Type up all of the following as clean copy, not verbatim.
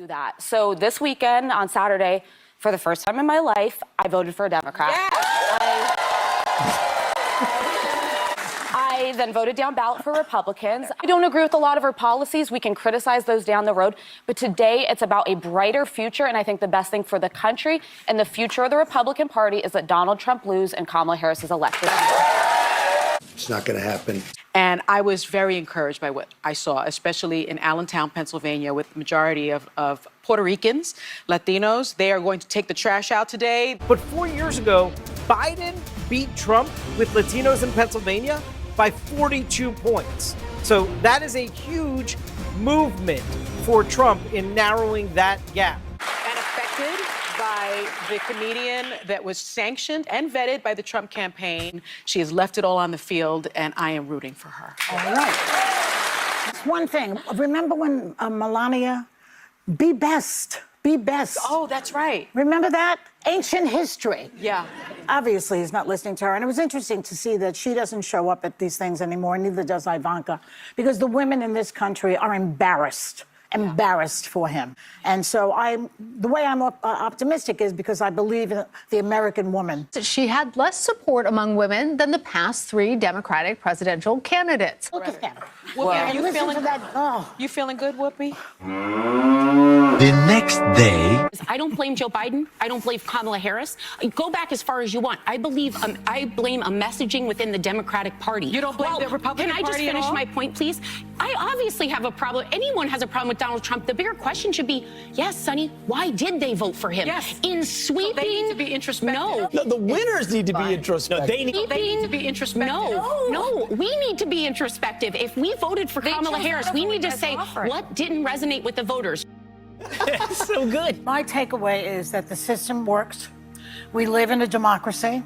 do that. So this weekend on Saturday, for the first time in my life, I voted for a Democrat. Yeah. I then voted down ballot for Republicans. I don't agree with a lot of her policies. We can criticize those down the road. But today, it's about a brighter future. And I think the best thing for the country and the future of the Republican Party is that Donald Trump lose and Kamala Harris is elected. It's not going to happen. And I was very encouraged by what I saw, especially in Allentown, Pennsylvania, with the majority of Puerto Ricans, Latinos. They are going to take the trash out today. But 4 years ago, Biden beat Trump with Latinos in Pennsylvania by 42 points. So that is a huge movement for Trump in narrowing that gap. And affected by the comedian that was sanctioned and vetted by the Trump campaign. She has left it all on the field, and I am rooting for her. All right. It's one thing. Remember when Melania, be best. Be best. Oh, that's right. Remember that? Ancient history. Yeah. Obviously, he's not listening to her. And it was interesting to see that she doesn't show up at these things anymore, neither does Ivanka, because the women in this country are embarrassed for him. And so the way I'm optimistic is because I believe in the American woman. She had less support among women than the past 3 Democratic presidential candidates. Look at him. Whoopi, And listen to that. Oh. You feeling good, Whoopi? The next day, I don't blame Joe Biden. I don't blame Kamala Harris. Go back as far as you want. I blame a messaging within the Democratic Party. You don't blame the Republican Can I just Party at finish all? my point, please? I obviously have a problem. Anyone has a problem with Donald Trump. The bigger question should be, yes, Sonny, why did they vote for him? Yes. In sweeping. So they need to be introspective. No. The winners need to be introspective. They need to be introspective. No, we need to be introspective. If we voted for Kamala Harris, we need to say what didn't resonate with the voters. So good. My takeaway is that the system works. We live in a democracy.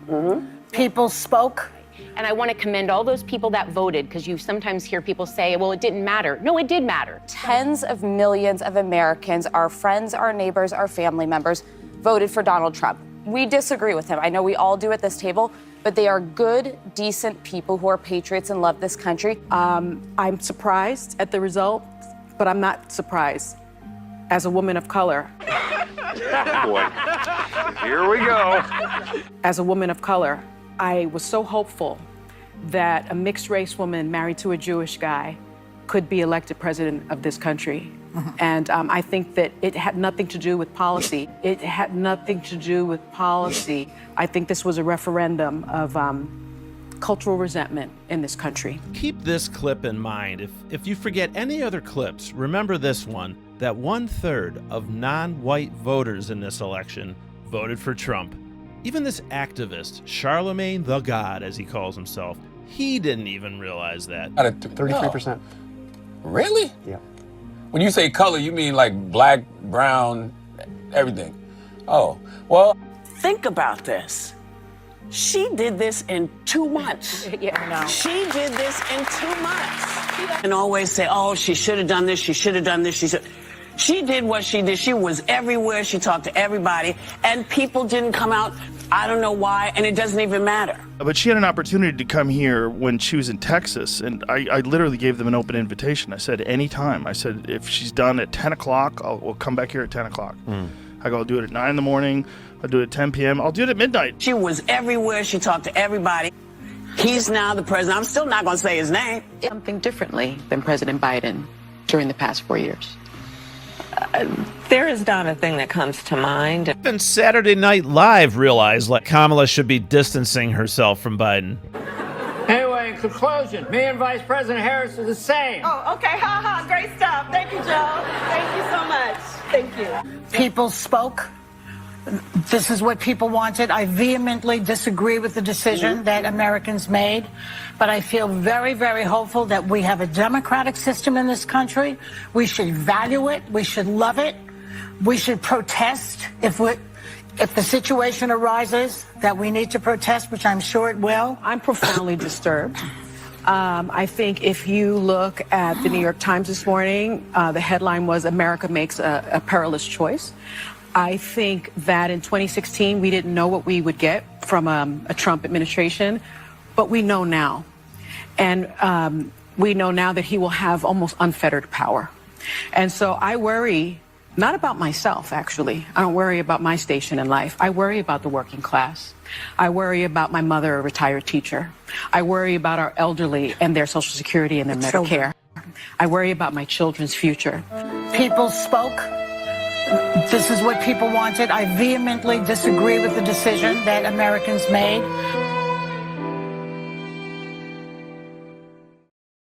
People spoke. And I want to commend all those people that voted, because you sometimes hear people say, well, it didn't matter. No, it did matter. Tens of millions of Americans, our friends, our neighbors, our family members, voted for Donald Trump. We disagree with him. I know we all do at this table, but they are good, decent people who are patriots and love this country. I'm surprised at the result, but I'm not surprised. As a woman of color. Boy, here we go. As a woman of color, I was so hopeful that a mixed race woman married to a Jewish guy could be elected president of this country. And I think that it had nothing to do with policy. It had nothing to do with policy. I think this was a referendum of cultural resentment in this country. Keep this clip in mind. If you forget any other clips, remember this one, that 1/3 of non-white voters in this election voted for Trump. Even this activist, Charlemagne the God, as he calls himself, he didn't even realize that. 33%. Really? Yeah. When you say color, you mean like black, brown, everything. Oh, well. Think about this. She did this in 2 months. She did this in 2 months. And always say, oh, she should have done this, she should have done this, She did what she did. She was everywhere. She talked to everybody. And people didn't come out. I don't know why, and it doesn't even matter. But she had an opportunity to come here when she was in Texas, and I literally gave them an open invitation. I said, anytime. I said, if she's done at 10 o'clock, we'll come back here at 10 o'clock. I go, I'll do it at 9 in the morning. I'll do it at 10 p.m. I'll do it at midnight. She was everywhere. She talked to everybody. He's now the president. I'm still not going to say his name. Something differently than President Biden during the past 4 years. There is not a thing that comes to mind. Even Saturday Night Live realized like Kamala should be distancing herself from Biden. Anyway, in conclusion, me and Vice President Harris are the same. Oh, okay. Great stuff. Thank you, Joe. Thank you so much. Thank you. People spoke. This is what people wanted. I vehemently disagree with the decision that Americans made, but I feel very, very hopeful that we have a democratic system in this country. We should value it. We should love it. We should protest if the situation arises that we need to protest, which I'm sure it will. I'm profoundly disturbed. I think if you look at the New York Times this morning, the headline was America makes a perilous choice. I think that in 2016, we didn't know what we would get from a Trump administration, but we know now. And we know now that he will have almost unfettered power. And so I worry Not about myself, actually. I don't worry about my station in life. I worry about the working class. I worry about my mother, a retired teacher. I worry about our elderly and their Social Security and their Medicare. I worry about my children's future. People spoke. This is what people wanted. I vehemently disagree with the decision that Americans made.